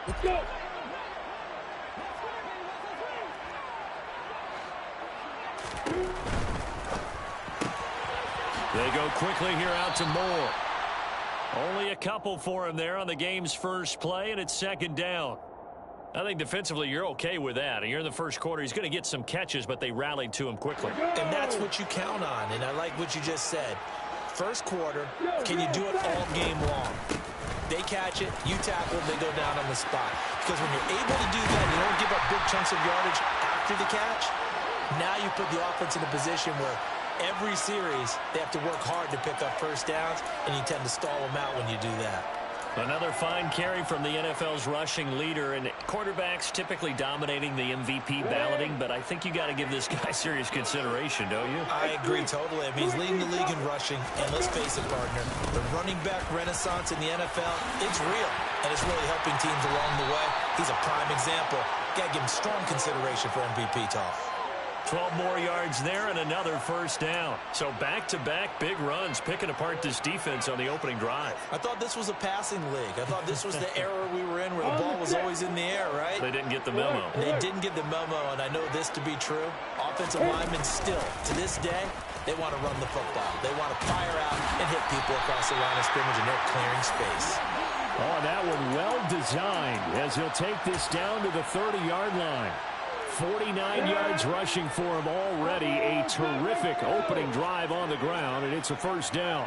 Let's go. They go quickly here out to Moore. Only a couple for him there on the game's first play, and it's second down. I think defensively you're okay with that. And you're in the first quarter. He's going to get some catches, but they rallied to him quickly. And that's what you count on, and I like what you just said. First quarter, can you do it all game long? They catch it, you tackle, they go down on the spot. Because when you're able to do that, you don't give up big chunks of yardage after the catch. Now you put the offense in a position where every series they have to work hard to pick up first downs, and you tend to stall them out when you do that. Another fine carry from the NFL's rushing leader, and quarterbacks typically dominating the MVP balloting, but I think you got to give this guy serious consideration, don't you? I agree totally. I mean, he's leading the league in rushing, and let's face it, partner, the running back renaissance in the NFL, it's real, and it's really helping teams along the way. He's a prime example. Got to give him strong consideration for MVP talk. 12 more yards there and another first down. So back-to-back big runs, picking apart this defense on the opening drive. I thought this was a passing league. I thought this was the era we were in where the ball was always in the air, right? They didn't get the memo. They didn't get the memo, and I know this to be true. Offensive linemen still, to this day, they want to run the football. They want to fire out and hit people across the line of scrimmage, and they're clearing space. Oh, that one well designed as he'll take this down to the 30-yard line. 49 yards rushing for him already. A terrific opening drive on the ground, and it's a first down.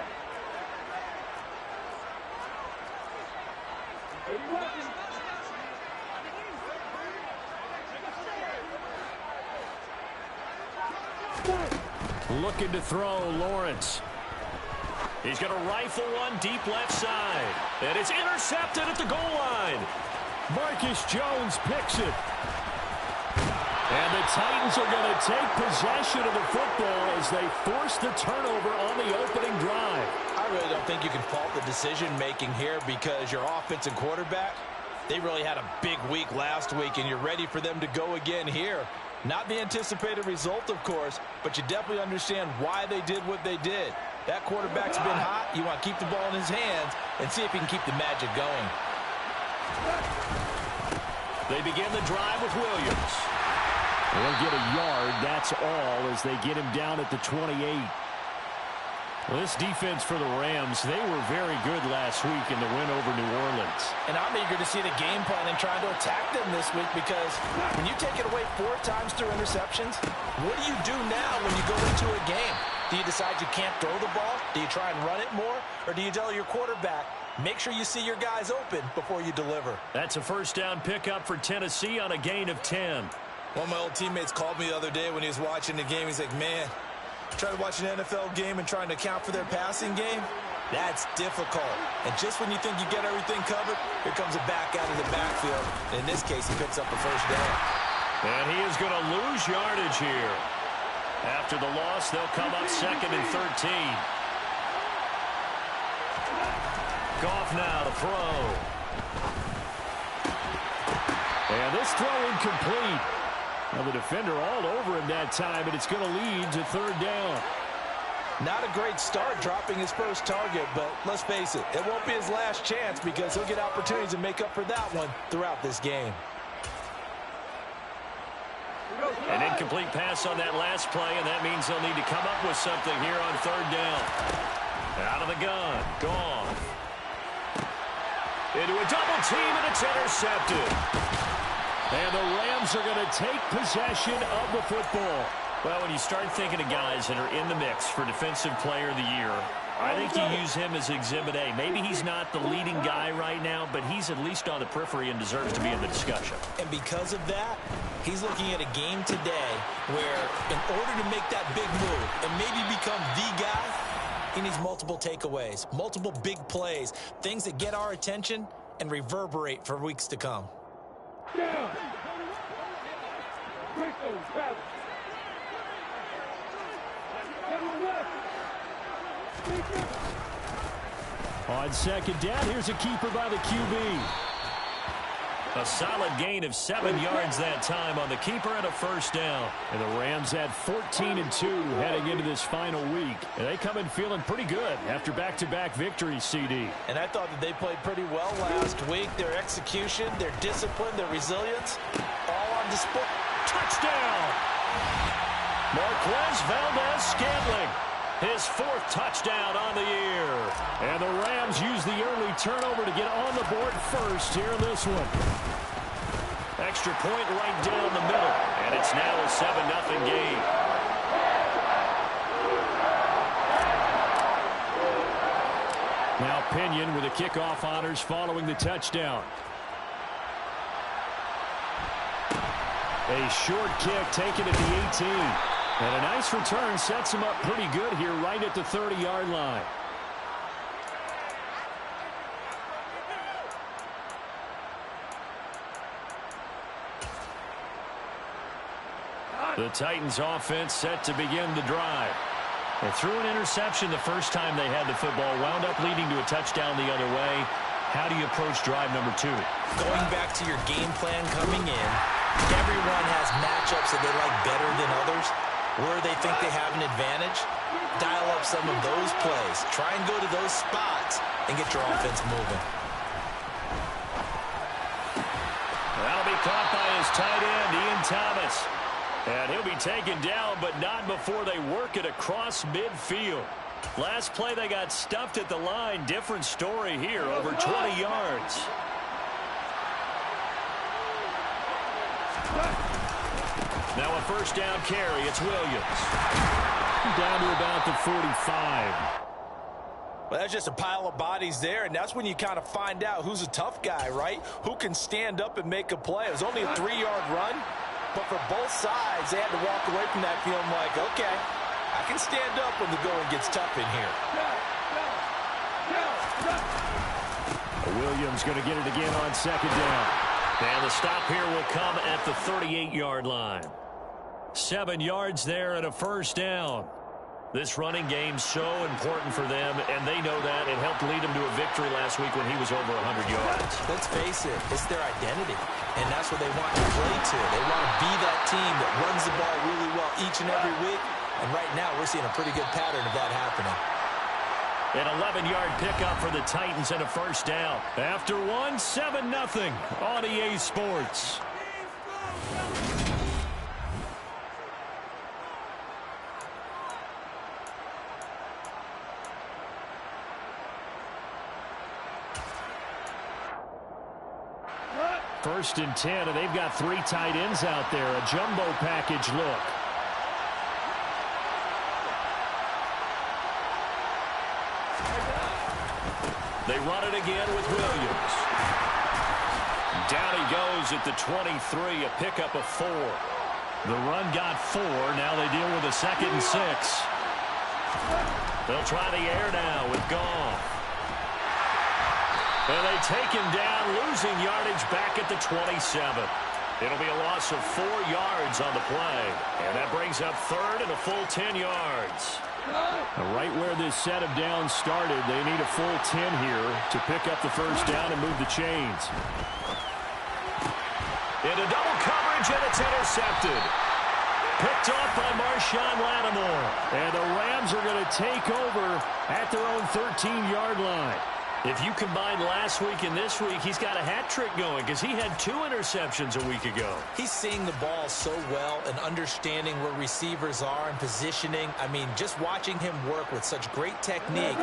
Looking to throw, Lawrence. He's going to rifle one deep left side. And it's intercepted at the goal line. Marcus Jones picks it. And the Titans are going to take possession of the football as they force the turnover on the opening drive. I really don't think you can fault the decision-making here because your offensive quarterback, they really had a big week last week, and you're ready for them to go again here. Not the anticipated result, of course, but you definitely understand why they did what they did. That quarterback's been hot. You want to keep the ball in his hands and see if he can keep the magic going. They begin the drive with Williams. They'll get a yard, that's all, as they get him down at the 28. Well, this defense for the Rams, they were very good last week in the win over New Orleans. And I'm eager to see the game plan and trying to attack them this week because when you take it away 4 times through interceptions, what do you do now when you go into a game? Do you decide you can't throw the ball? Do you try and run it more? Or do you tell your quarterback, make sure you see your guys open before you deliver? That's a first down pickup for Tennessee on a gain of 10. One of my old teammates called me the other day when he was watching the game. He's like, man, trying to watch an NFL game and trying to account for their passing game, that's difficult. And just when you think you get everything covered, here comes a back out of the backfield. In this case, he picks up the first down. And he is going to lose yardage here. After the loss, they'll come up 2nd and 13. Goff now to throw. And this throw incomplete. Well, the defender all over him that time, and it's going to lead to 3rd down. Not a great start dropping his first target, but let's face it, it won't be his last chance because he'll get opportunities to make up for that one throughout this game. An incomplete pass on that last play, and that means they'll need to come up with something here on 3rd down. Out of the gun, gone. Into a double team, and it's intercepted. And the Rams are going to take possession of the football. Well, when you start thinking of guys that are in the mix for Defensive Player of the Year, I think you use him as Exhibit A. Maybe he's not the leading guy right now, but he's at least on the periphery and deserves to be in the discussion. And because of that, he's looking at a game today where in order to make that big move and maybe become the guy, he needs multiple takeaways, multiple big plays, things that get our attention and reverberate for weeks to come. Down. On 2nd down, here's a keeper by the QB. A solid gain of 7 yards that time on the keeper and a first down. And the Rams had 14-2 heading into this final week. And they come in feeling pretty good after back-to-back victories, CD. And I thought that they played pretty well last week. Their execution, their discipline, their resilience, all on display. Touchdown! Marquez Valdez-Scantling. His 4th touchdown on the year. And the Rams use the early turnover to get on the board first here in this one. Extra point right down the middle. And it's now a 7-0 game. Now Pinion with the kickoff honors following the touchdown. A short kick taken at the 18. And a nice return sets him up pretty good here right at the 30-yard line. The Titans offense set to begin the drive. They threw an interception the first time they had the football, wound up leading to a touchdown the other way. How do you approach drive number 2? Going back to your game plan coming in, everyone has matchups that they like better than others. Where they think they have an advantage, dial up some of those plays. Try and go to those spots and get your offense moving. That'll be caught by his tight end, Ian Thomas. And he'll be taken down, but not before they work it across midfield. Last play, they got stuffed at the line. Different story here, over 20 yards. Now a first down carry. It's Williams. Down to about the 45. Well, that's just a pile of bodies there, and that's when you kind of find out who's a tough guy, right? Who can stand up and make a play. It was only a 3-yard run, but for both sides, they had to walk away from that feeling like, okay, I can stand up when the going gets tough in here. Williams going to get it again on second down. And the stop here will come at the 38-yard line. 7 yards there and a first down. This running game's so important for them, and they know that. It helped lead them to a victory last week when he was over 100 yards. Let's face it, it's their identity, and that's what they want to play to. They want to be that team that runs the ball really well each and every week, and right now we're seeing a pretty good pattern of that happening. An 11-yard pickup for the Titans and a first down. After one, 7-0 on EA Sports. First and 10, and they've got 3 tight ends out there. A jumbo package look. They run it again with Williams. Down he goes at the 23, a pickup of 4. The run got 4. Now they deal with a 2nd and 6. They'll try the air now with Goff. And they take him down, losing yardage back at the 27. It'll be a loss of 4 yards on the play. And that brings up 3rd and a full 10 yards. Right where this set of downs started, they need a full 10 here to pick up the first down and move the chains. Into double coverage, and it's intercepted. Picked off by Marshawn Lattimore. And the Rams are going to take over at their own 13-yard line. If you combine last week and this week, he's got a hat trick going because he had 2 interceptions a week ago. He's seeing the ball so well and understanding where receivers are and positioning. I mean, just watching him work with such great technique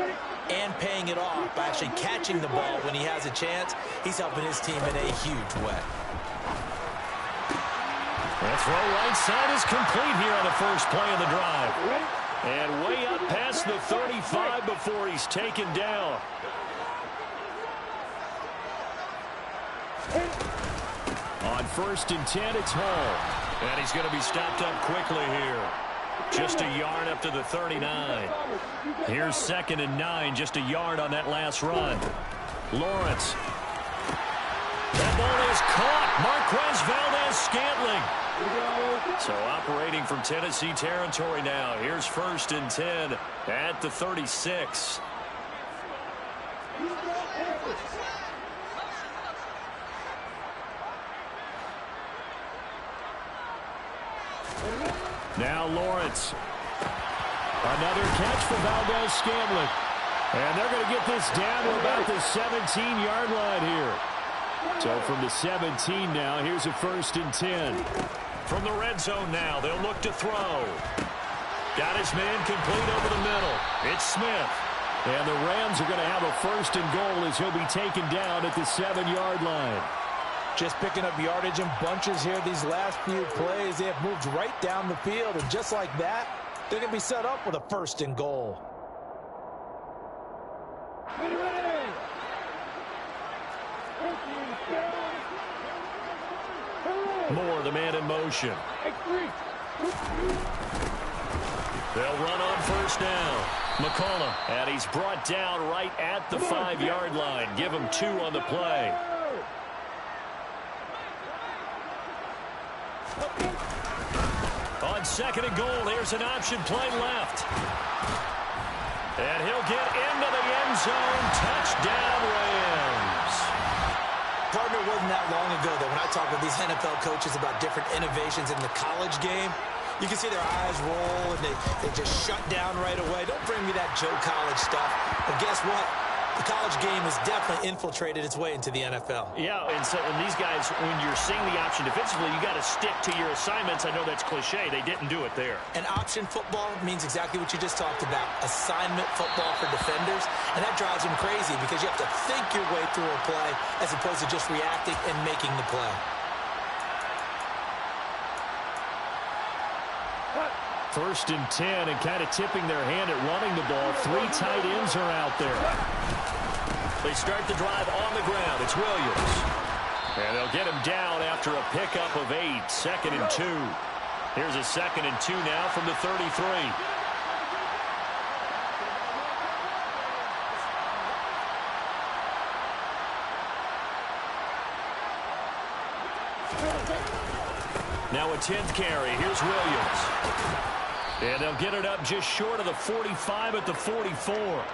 and paying it off by actually catching the ball when he has a chance, he's helping his team in a huge way. That throw right side is complete here on the first play of the drive. And way up past the 35 before he's taken down. On first and 10, it's Hall. And he's going to be stopped up quickly here. Just a yard up to the 39. Here's 2nd and 9, just a yard on that last run. Lawrence. That ball is caught. Marquez Valdez-Scantling. So operating from Tennessee territory now. Here's 1st and 10 at the 36. Now Lawrence. Another catch for Valdez-Scantling. And they're going to get this down to about the 17-yard line here. So from the 17 now, here's a 1st and 10. From the red zone now, they'll look to throw. Got his man complete over the middle. It's Smith. And the Rams are going to have a 1st and goal as he'll be taken down at the 7-yard line. Just picking up yardage in bunches here these last few plays. They have moved right down the field, and just like that, they're going to be set up with a 1st and goal. Moore, the man in motion. They'll run on 1st down. McCullough, and he's brought down right at the 5-yard line. Give him 2 on the play. On 2nd and goal, here's an option play left. And he'll get into the end zone. Touchdown, Rams. Partner, it wasn't that long ago that when I talk with these NFL coaches about different innovations in the college game, you can see their eyes roll and they just shut down right away. Don't bring me that Joe College stuff. But guess what? The college game has definitely infiltrated its way into the NFL. Yeah, and these guys, when you're seeing the option defensively, you got to stick to your assignments. I know that's cliche. They didn't do it there. And option football means exactly what you just talked about. Assignment football for defenders. And that drives them crazy because you have to think your way through a play as opposed to just reacting and making the play. 1st and 10, and kind of tipping their hand at running the ball. 3 tight ends are out there. They start the drive on the ground. It's Williams. And they'll get him down after a pickup of 8. 2nd and 2. Here's a 2nd and 2 now from the 33. Now a 10th carry. Here's Williams. And they'll get it up just short of the 45 at the 44.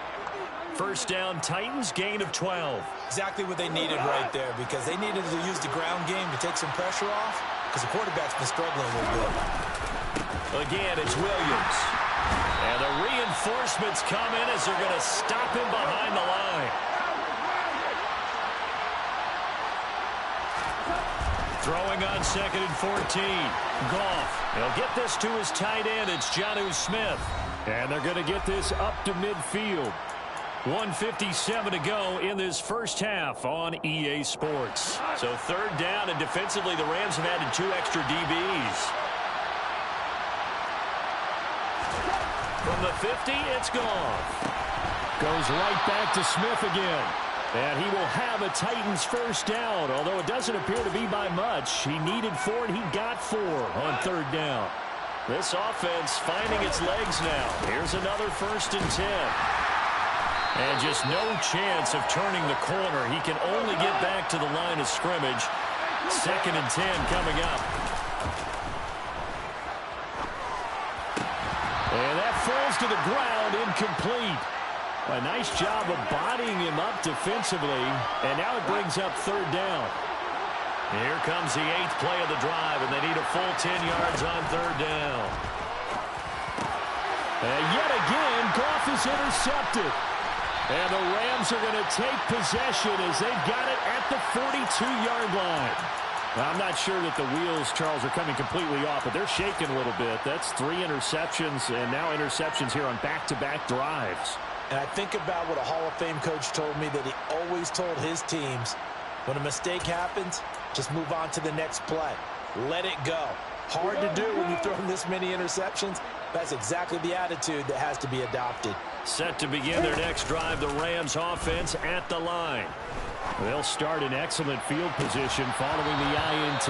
1st down, Titans, gain of 12. Exactly what they needed right there because they needed to use the ground game to take some pressure off because the quarterback's been struggling a little bit. Again, it's Williams. And the reinforcements come in as they're going to stop him behind the line. Throwing on 2nd and 14. Goff. He'll get this to his tight end. It's Jonnu Smith. And they're going to get this up to midfield. 1:57 to go in this first half on EA Sports. So 3rd down, and defensively the Rams have added 2 extra DBs. From the 50, it's Goff. Goes right back to Smith again. And he will have a Titans 1st down, although it doesn't appear to be by much. He needed 4, and he got 4 on 3rd down. This offense finding its legs now. Here's another 1st and 10. And just no chance of turning the corner. He can only get back to the line of scrimmage. 2nd and 10 coming up. And that falls to the ground, incomplete. A nice job of bodying him up defensively, and now it brings up 3rd down. Here comes the 8th play of the drive, and they need a full 10 yards on 3rd down. And yet again, Goff is intercepted. And the Rams are going to take possession as they've got it at the 42-yard line. I'm not sure that the wheels, Charles, are coming completely off, but they're shaking a little bit. That's 3 interceptions, and now interceptions here on back-to-back drives. And I think about what a Hall of Fame coach told me that he always told his teams, when a mistake happens, just move on to the next play. Let it go. Hard to do when you throw this many interceptions. That's exactly the attitude that has to be adopted. Set to begin their next drive, the Rams offense at the line. They'll start in excellent field position following the INT.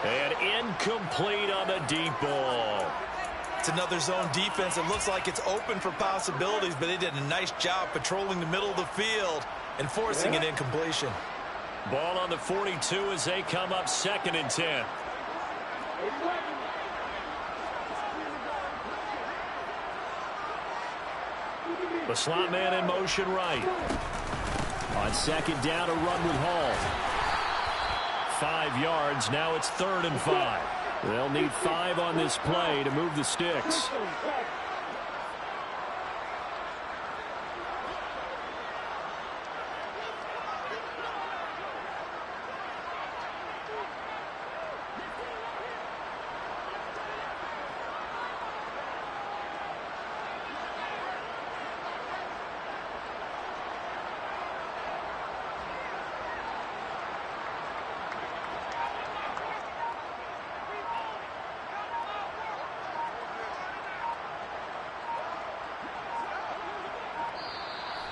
And incomplete on the deep ball. It's another zone defense. It looks like it's open for possibilities, but they did a nice job patrolling the middle of the field and forcing an incompletion. Ball on the 42 as they come up 2nd and 10. The slot man in motion right. On 2nd down, a run with Hall. 5 yards. Now it's 3rd and 5. They'll need 5 on this play to move the sticks.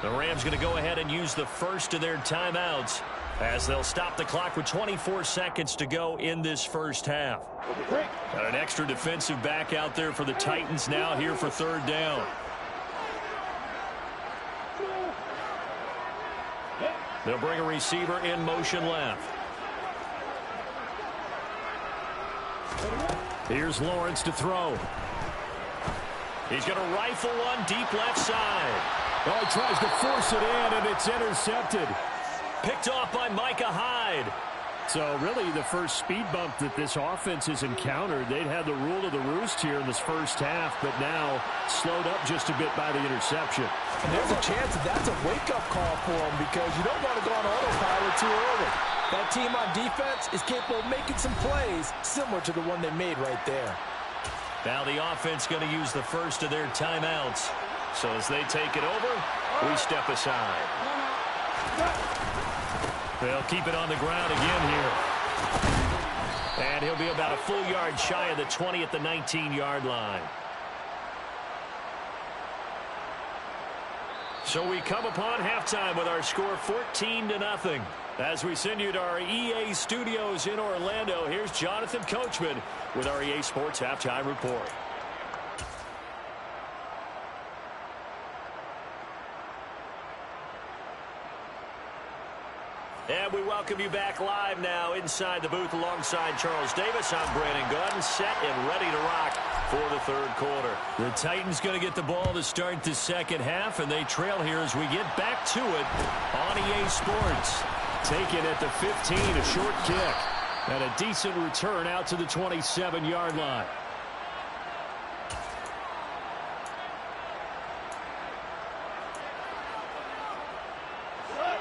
The Rams going to go ahead and use the first of their timeouts as they'll stop the clock with 24 seconds to go in this first half. Got an extra defensive back out there for the Titans now here for third down. They'll bring a receiver in motion left. Here's Lawrence to throw. He's going to rifle one deep left side. Oh, he tries to force it in, and it's intercepted. Picked off by Micah Hyde. So really the first speed bump that this offense has encountered. They'd had the rule of the roost here in this first half, but now slowed up just a bit by the interception. And there's a chance that that's a wake-up call for them because you don't want to go on autopilot too early. That team on defense is capable of making some plays similar to the one they made right there. Now the offense going to use the first of their timeouts. So as they take it over, we step aside. They'll keep it on the ground again here. And he'll be about a full yard shy of the 20 at the 19-yard line. So we come upon halftime with our score 14-0. As we send you to our EA studios in Orlando, here's Jonathan Coachman with our EA Sports Halftime Report. And we welcome you back live now inside the booth alongside Charles Davis. I'm Brandon Gunn, set and ready to rock for the third quarter. The Titans going to get the ball to start the second half, and they trail here as we get back to it on EA Sports. Taken at the 15, a short kick. And a decent return out to the 27-yard line.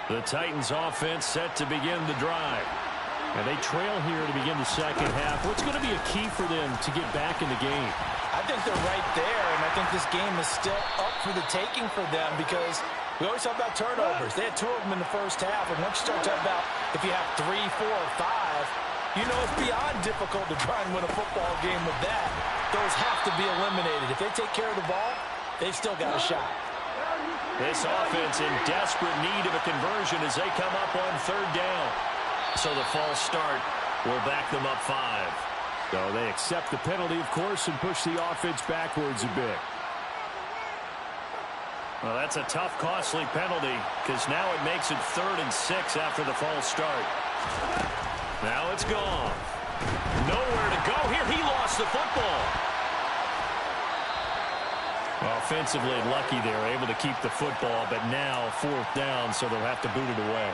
The Titans offense set to begin the drive. And they trail here to begin the second half. What's going to be a key for them to get back in the game? I think they're right there, and I think this game is still up for the taking for them because we always talk about turnovers. They had 2 of them in the first half, and once you start talking about if you have 3, 4, or 5, you know it's beyond difficult to try and win a football game with that. Those have to be eliminated. If they take care of the ball, they've still got a shot. This offense in desperate need of a conversion as they come up on third down. So the false start will back them up 5. So they accept the penalty, of course, and push the offense backwards a bit. Well, that's a tough, costly penalty because now it makes it 3rd and 6 after the false start. Now it's gone. Nowhere to go here. He lost the football. Offensively lucky they were able to keep the football, but now 4th down, so they'll have to boot it away.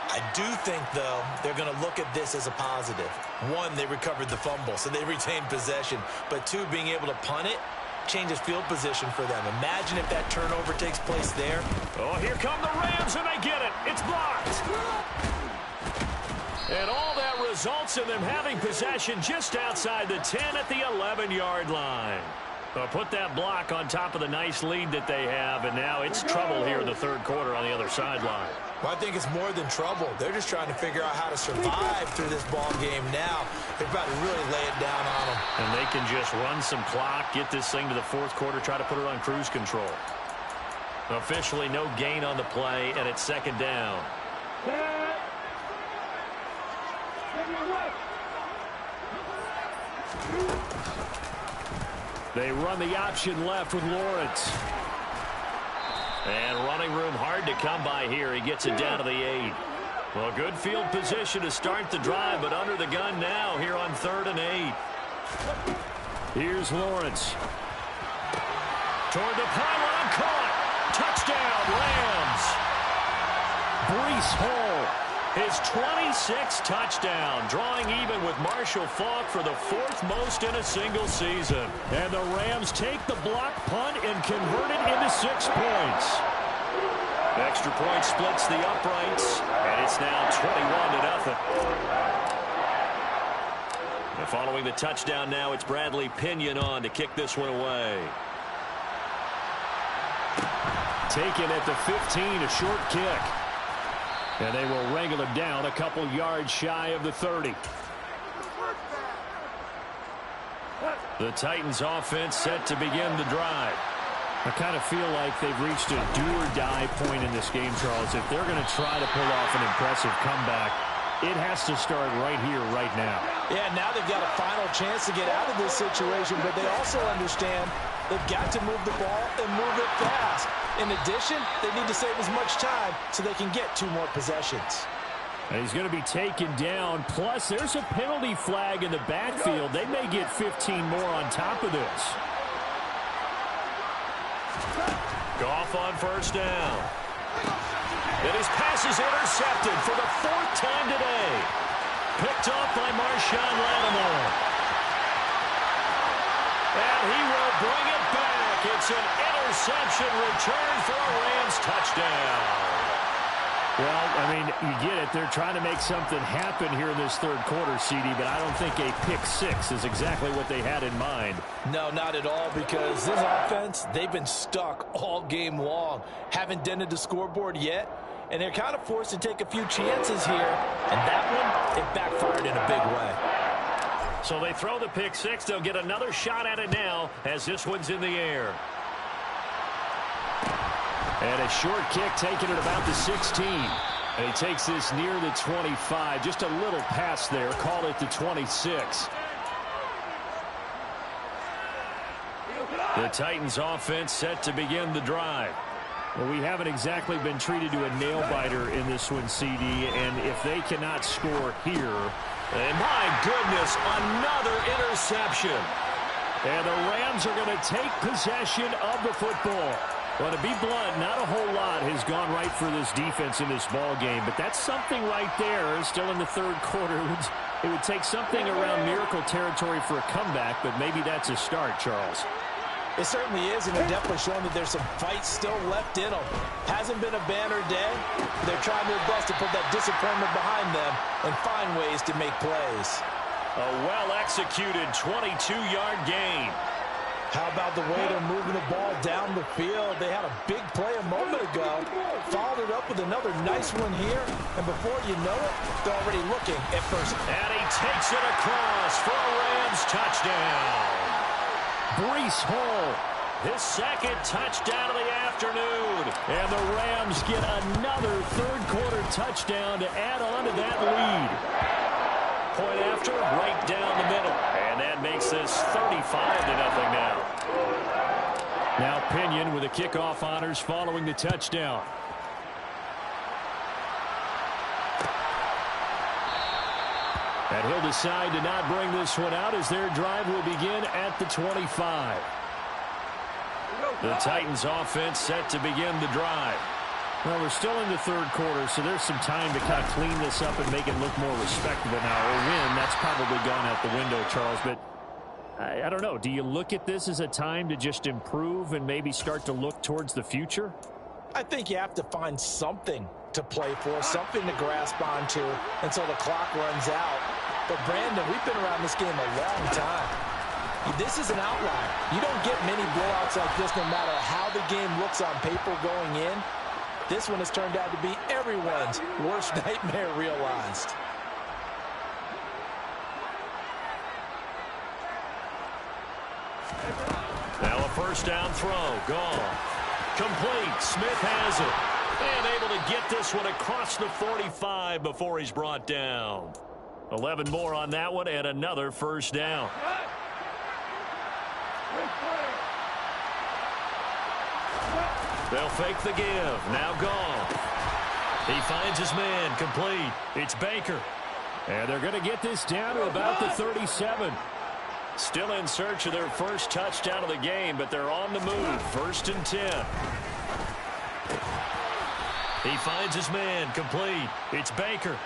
I do think, though, they're going to look at this as a positive. 1, they recovered the fumble, so they retained possession. But 2, being able to punt it changes field position for them. Imagine if that turnover takes place there. Oh, here come the Rams, and they get it. It's blocked. And all that results in them having possession just outside the 10 at the 11-yard line. Well, put that block on top of the nice lead that they have, and now it's trouble here in the third quarter on the other sideline. Well, I think it's more than trouble. They're just trying to figure out how to survive through this ball game now. They're about to really lay it down on them. And they can just run some clock, get this thing to the fourth quarter, try to put it on cruise control. Officially no gain on the play, and it's second down. They run the option left with Lawrence. And running room hard to come by here. He gets it down to the 8. Well, good field position to start the drive, but under the gun now here on 3rd and 8. Here's Lawrence. Toward the pylon, caught. Touchdown, Rams. Breece Hall His 26th touchdown, drawing even with Marshall Faulk for the 4th most in a single season. And the Rams take the block punt and convert it into 6 points. Extra point splits the uprights, and it's now 21-0. And following the touchdown now, it's Bradley Pinion on to kick this one away. Taken at the 15, a short kick. And they will wrangle him down a couple yards shy of the 30. The Titans offense set to begin the drive. I kind of feel like they've reached a do-or-die point in this game, Charles. If they're going to try to pull off an impressive comeback, it has to start right here, right now. Yeah, now they've got a final chance to get out of this situation, but they also understand they've got to move the ball and move it fast. In addition, they need to save as much time so they can get 2 more possessions. And he's going to be taken down. Plus, there's a penalty flag in the backfield. They may get 15 more on top of this. Goff on first down. And his pass is intercepted for the 4th time today. Picked off by Marshawn Lattimore. And he will bring it back. It's an interception return for a Rams touchdown. Well, I mean, you get it. They're trying to make something happen here in this 3rd quarter, CD, but I don't think a pick-6 is exactly what they had in mind. No, not at all, because this offense, they've been stuck all game long. Haven't dented the scoreboard yet, and they're kind of forced to take a few chances here, and that one, it backfired in a big way. So they throw the pick-6. They'll get another shot at it now as this one's in the air. And a short kick taken at about the 16. And he takes this near the 25. Just a little pass there. Call it the 26. The Titans offense set to begin the drive. Well, we haven't exactly been treated to a nail-biter in this one, CD. And if they cannot score here... And my goodness, another interception. And the Rams are going to take possession of the football. Well, to be blunt, not a whole lot has gone right for this defense in this ball game, but that's something right there. Still in the 3rd quarter. It would take something around miracle territory for a comeback, but maybe that's a start, Charles. It certainly is, and they're definitely showing that there's some fight still left in them. Hasn't been a banner day. They're trying their best to put that disappointment behind them and find ways to make plays. A well-executed 22-yard gain. How about the way they're moving the ball down the field? They had a big play a moment ago. Followed it up with another nice one here. And before you know it, they're already looking at first. And he takes it across for a Rams touchdown. Breece Hall, his 2nd touchdown of the afternoon. And the Rams get another 3rd quarter touchdown to add on to that lead. Point after, right down the middle. And that makes this 35-0 now. Now Pinion with the kickoff honors following the touchdown. And he'll decide to not bring this one out as their drive will begin at the 25. The Titans offense set to begin the drive. Well, we're still in the 3rd quarter, so there's some time to kind of clean this up and make it look more respectable now. A win, that's probably gone out the window, Charles, but I don't know. Do you look at this as a time to just improve and maybe start to look towards the future? I think you have to find something to play for, something to grasp onto until the clock runs out. But, Brandon, we've been around this game a long time. This is an outlier. You don't get many blowouts like this no matter how the game looks on paper going in. This one has turned out to be everyone's worst nightmare realized. Now a first down throw. Gone. Complete. Smith has it. And able to get this one across the 45 before he's brought down. 11 more on that one and another first down. They'll fake the give. Now gone. He finds his man. Complete. It's Baker. And they're going to get this down to about the 37. Still in search of their first touchdown of the game, but they're on the move. 1st and 10. He finds his man, complete. It's Baker.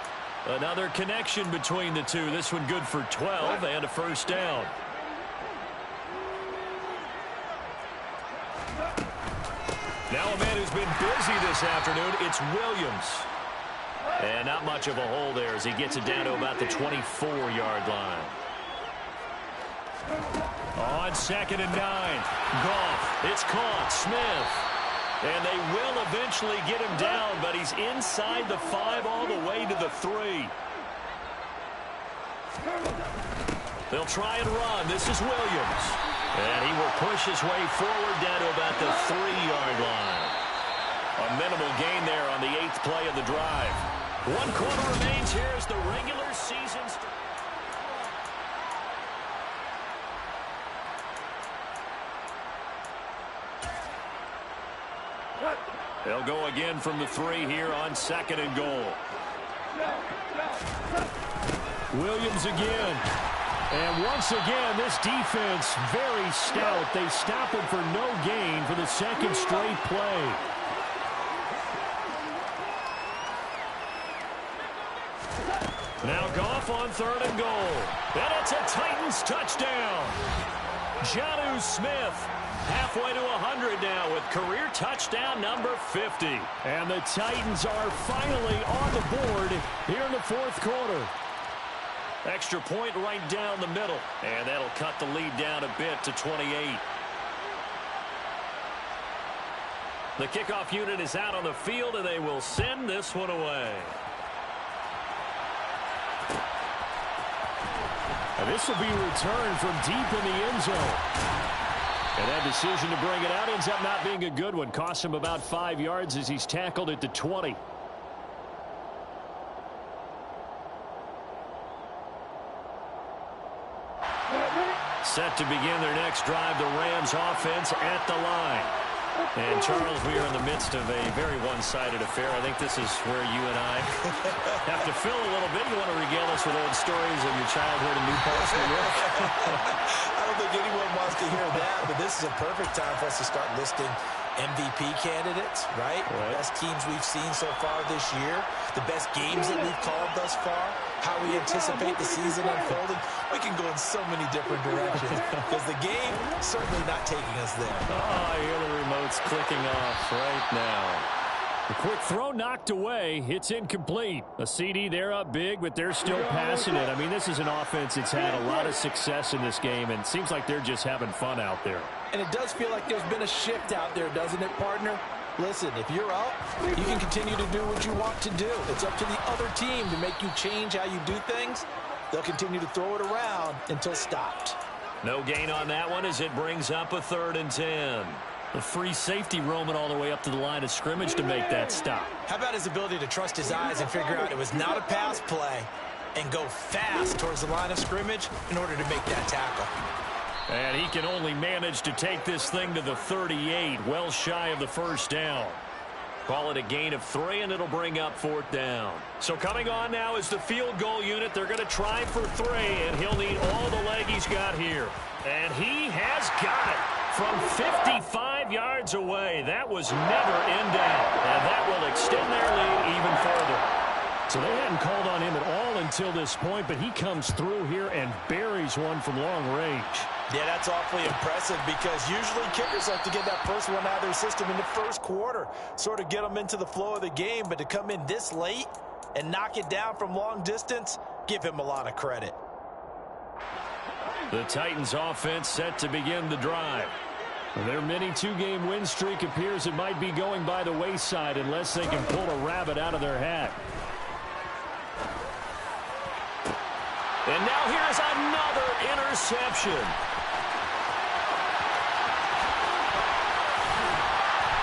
Another connection between the two. This one good for 12 and a first down. Now a man who's been busy this afternoon, it's Williams. And not much of a hole there as he gets it down to about the 24-yard line. On 2nd and 9. Goff. It's caught. Smith. And they will eventually get him down, but he's inside the 5 all the way to the 3. They'll try and run. This is Williams. And he will push his way forward down to about the 3-yard line. A minimal gain there on the 8th play of the drive. 1 quarter remains here as the regular season starts. They'll go again from the 3 here on 2nd and goal. Williams again. And once again, this defense very stout. They stop him for no gain for the 2nd straight play. Now Goff on 3rd and goal. And it's a Titans touchdown. Jonnu Smith halfway to 100 now with career touchdown number 50. And the Titans are finally on the board here in the 4th quarter. Extra point right down the middle. And that'll cut the lead down a bit to 28. The kickoff unit is out on the field, and they will send this one away. And this will be returned from deep in the end zone. And that decision to bring it out ends up not being a good one. Costs him about 5 yards as he's tackled at the 20. Set to begin their next drive, the Rams offense at the line. And, Charles, we are in the midst of a very one-sided affair. I think this is where you and I have to fill a little bit. You want to regale us with old stories of your childhood in New Paltz, New York? I don't think anyone wants to hear that, but this is a perfect time for us to start listing MVP candidates, right? The best teams we've seen so far this year, the best games that we've called thus far, how we anticipate the season unfolding. We can go in so many different directions because the game certainly not taking us there. Oh, I hear the remote's clicking off right now. A quick throw knocked away. It's incomplete. A CD, they're up big, but they're still passing it. I mean, this is an offense that's had a lot of success in this game, and it seems like they're just having fun out there. And it does feel like there's been a shift out there, doesn't it, partner? Listen, if you're up, you can continue to do what you want to do. It's up to the other team to make you change how you do things. They'll continue to throw it around until stopped. No gain on that one as it brings up a 3rd and 10. The free safety roaming all the way up to the line of scrimmage to make that stop. How about his ability to trust his eyes and figure out it was not a pass play and go fast towards the line of scrimmage in order to make that tackle. And he can only manage to take this thing to the 38, well shy of the first down. Call it a gain of 3, and it'll bring up 4th down. So coming on now is the field goal unit. They're going to try for 3, and he'll need all the leg he's got here. And he has got it from 55 yards away. That was never in doubt, and that will extend their lead even further. So they hadn't called on him at all until this point, but he comes through here and buries one from long range. Yeah, that's awfully impressive because usually kickers like to get that first one out of their system in the first quarter, sort of get them into the flow of the game, but to come in this late and knock it down from long distance, give him a lot of credit. The Titans offense set to begin the drive. Their mini 2-game win streak appears it might be going by the wayside unless they can pull a rabbit out of their hat. And now here's another interception.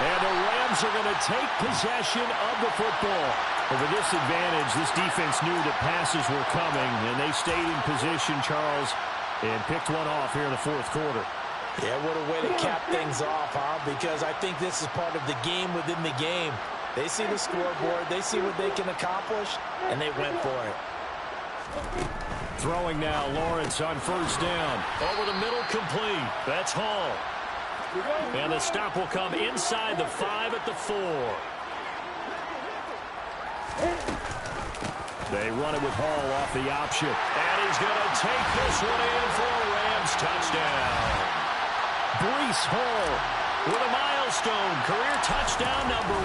And the Rams are going to take possession of the football. But with this advantage, this defense knew that passes were coming, and they stayed in position, Charles, and picked one off here in the 4th quarter. Yeah, what a way to cap things off, huh? Because I think this is part of the game within the game. They see the scoreboard, they see what they can accomplish, and they went for it. Throwing now, Lawrence on 1st down. Over the middle, complete. That's Hall. And the stop will come inside the 5 at the 4. They run it with Hall off the option. And he's going to take this one in for a Rams touchdown. Breece Hall with a milestone career touchdown number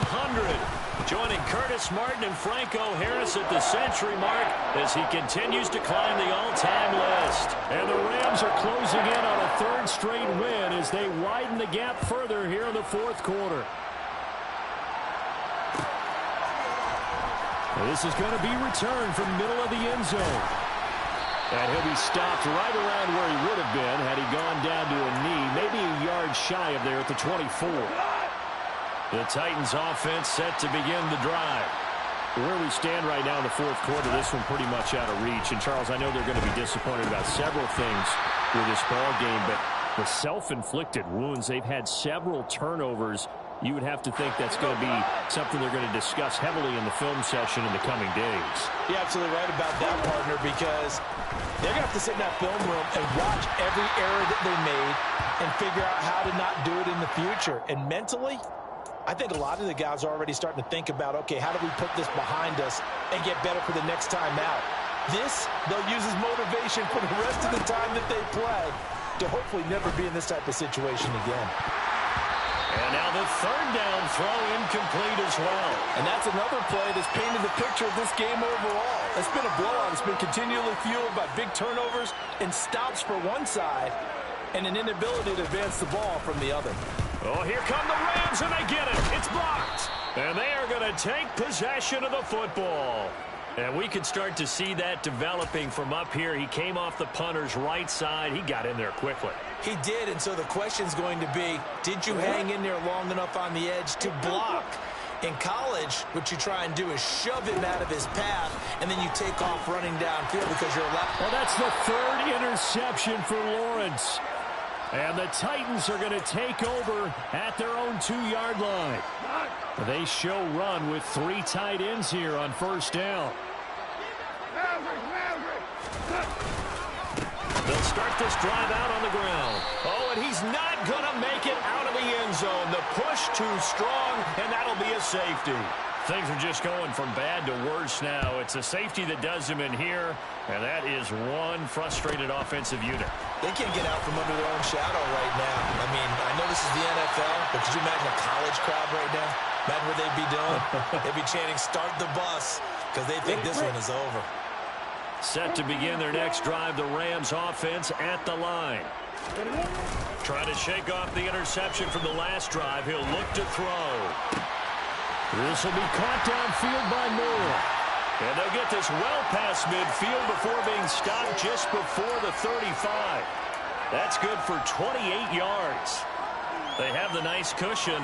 100. Joining Curtis Martin and Franco Harris at the century mark as he continues to climb the all-time list. And the Rams are closing in on a third straight win as they widen the gap further here in the fourth quarter. This is going to be returned from middle of the end zone. And he'll be stopped right around where he would have been had he gone down to a knee, maybe a yard shy of there at the 24. The Titans offense set to begin the drive. Where we stand right now in the fourth quarter, this one pretty much out of reach. And, Charles, I know they're going to be disappointed about several things with this ball game, but the self-inflicted wounds, they've had several turnovers. You would have to think that's going to be something they're going to discuss heavily in the film session in the coming days. You're absolutely right about that, partner, because they're going to have to sit in that film room and watch every error that they made and figure out how to not do it in the future. And mentally, I think a lot of the guys are already starting to think about, okay, how do we put this behind us and get better for the next time out? This, they'll use as motivation for the rest of the time that they play to hopefully never be in this type of situation again. And now the third down throw incomplete as well. And that's another play that's painted the picture of this game overall. It's been a blowout. It's been continually fueled by big turnovers and stops for one side and an inability to advance the ball from the other. Oh, here come the Rams, and they get it. It's blocked. And they are going to take possession of the football. And we can start to see that developing from up here. He came off the punter's right side. He got in there quickly. He did, and so the question's going to be, did you hang in there long enough on the edge to block? In college, what you try and do is shove him out of his path, and then you take off running downfield because you're left. Well, that's the third interception for Lawrence. And the Titans are going to take over at their own 2-yard line. They show run with 3 tight ends here on first down. They'll start this drive out on the ground. Oh, and he's not going to make it out of the end zone. The push too strong, and that'll be a safety. Things are just going from bad to worse now. It's a safety that does him in here, and that is one frustrated offensive unit. They can't get out from under their own shadow right now. I mean, I know this is the NFL, but could you imagine a college crowd right now? Imagine what they'd be doing. They'd be chanting, "Start the bus," because they think this one is over. Set to begin their next drive, the Rams offense at the line. Trying to shake off the interception from the last drive. He'll look to throw. This will be caught downfield by Moore. And they'll get this well past midfield before being stopped just before the 35. That's good for 28 yards. They have the nice cushion.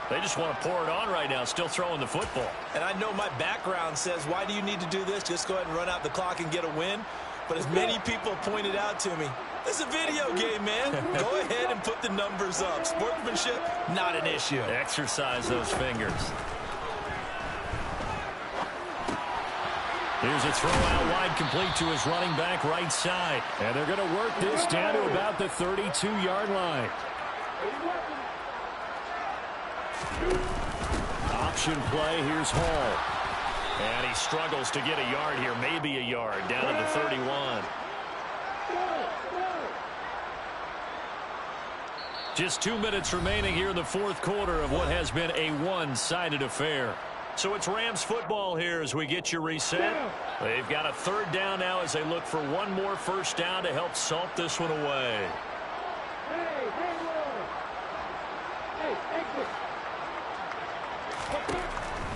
They just want to pour it on right now, still throwing the football. And I know my background says, why do you need to do this? Just go ahead and run out the clock and get a win. But as many people pointed out to me, this is a video game, man. Go ahead and put the numbers up. Sportsmanship, not an issue. Exercise those fingers. Here's a throw out wide, complete to his running back right side. And they're going to work this down to about the 32-yard line. Option play, here's Hall. And he struggles to get a yard here, maybe a yard, down to the 31. Just 2 minutes remaining here in the fourth quarter of what has been a one-sided affair. So it's Rams football here as we get you reset. They've got a third down now as they look for one more first down to help salt this one away.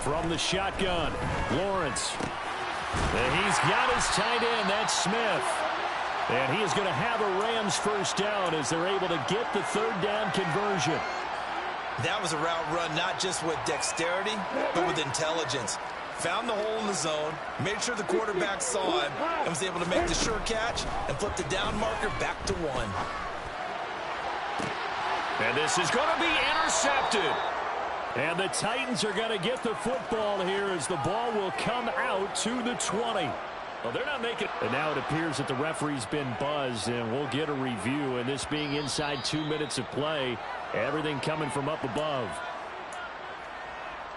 From the shotgun, Lawrence. And he's got his tight end, that's Smith. And he is going to have a Rams first down as they're able to get the third down conversion. That was a route run not just with dexterity, but with intelligence. Found the hole in the zone, made sure the quarterback saw him, and was able to make the sure catch and flip the down marker back to 1. And this is going to be intercepted. And the Titans are going to get the football here as the ball will come out to the 20. Well, they're not making it. And now it appears that the referee's been buzzed, and we'll get a review. And this being inside 2 minutes of play, everything coming from up above.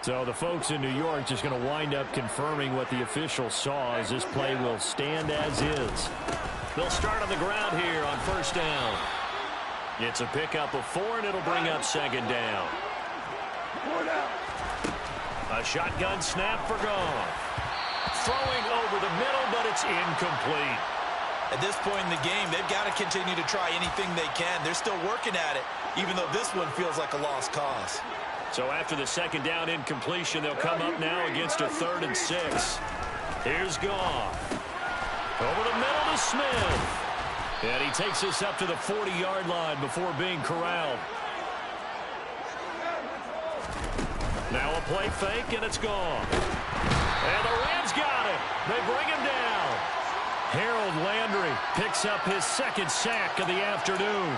So the folks in New York just going to wind up confirming what the officials saw, as this play will stand as is. They'll start on the ground here on first down. It's a pickup of 4, and it'll bring up second down. A shotgun snap for Goff. Throwing over the middle, but it's incomplete. At this point in the game, they've got to continue to try anything they can. They're still working at it, even though this one feels like a lost cause. So after the second down incompletion, they'll come up now against a 3rd and 6. Here's Goff. Over the middle to Smith. And he takes us up to the 40-yard line before being corralled. Now a play fake, and it's gone. And the Rams got it. They bring him down. Harold Landry picks up his 2nd sack of the afternoon.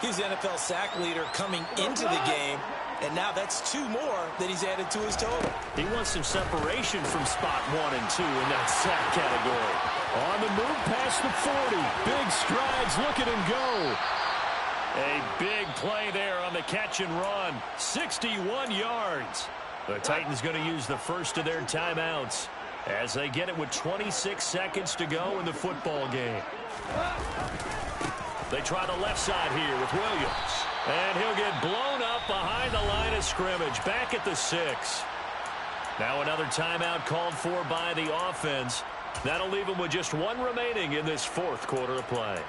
He's the NFL sack leader coming into the game, and now that's 2 more that he's added to his total. He wants some separation from spot 1 and 2 in that sack category. On the move past the 40. Big strides. Look at him go. A big play there on the catch and run. 61 yards. The Titans going to use the first of their timeouts as they get it with 26 seconds to go in the football game. They try the left side here with Williams. And he'll get blown up behind the line of scrimmage. Back at the 6. Now another timeout called for by the offense. That'll leave them with just 1 remaining in this 4th quarter of play.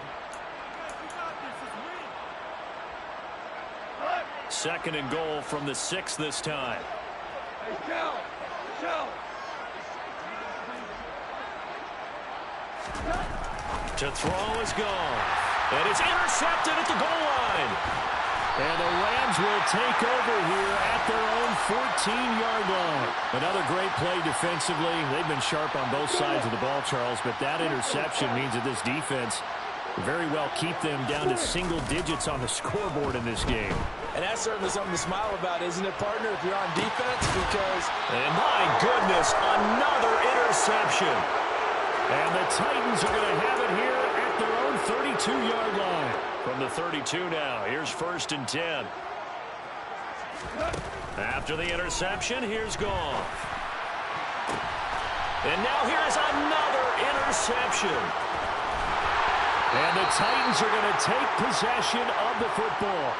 2nd and goal from the 6 this time. To throw is gone. And it's intercepted at the goal line. And the Rams will take over here at their own 14-yard line. Another great play defensively. They've been sharp on both sides of the ball, Charles, but that interception means that this defense very well keep them down to single digits on the scoreboard in this game. And that's certainly something to smile about, isn't it, partner, if you're on defense? Because, and my goodness, another interception. And the Titans are going to have it here at their own 32-yard line. From the 32 now, here's 1st and 10. After the interception, here's Goff. And now here's another interception. And the Titans are going to take possession of the football.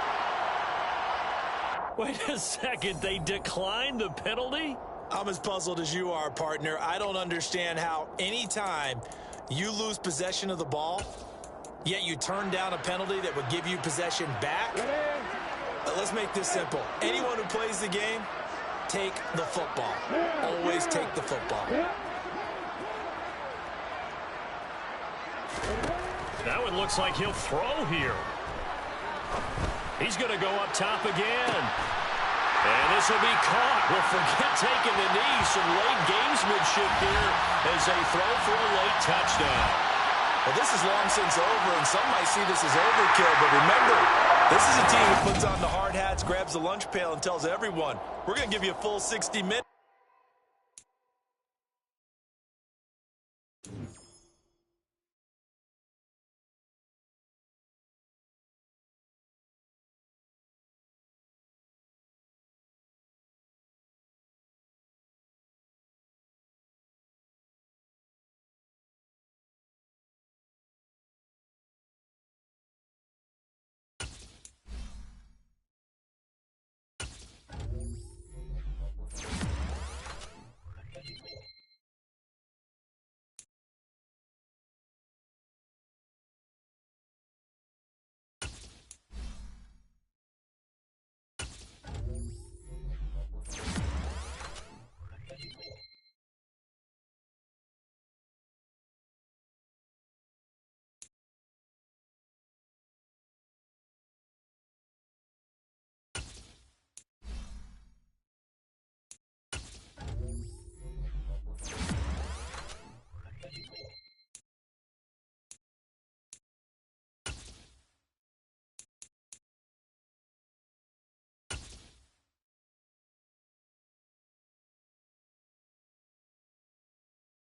Wait a second, they declined the penalty? I'm as puzzled as you are, partner. I don't understand how anytime you lose possession of the ball, yet you turn down a penalty that would give you possession back. Let's make this simple. Anyone who plays the game, take the football. Always take the football. That one looks like he'll throw here. He's going to go up top again. And this will be caught. Well, forget taking the knee. Some late gamesmanship here as they throw for a late touchdown. Well, this is long since over, and some might see this as overkill. But remember, this is a team who puts on the hard hats, grabs the lunch pail, and tells everyone, we're going to give you a full 60 minutes.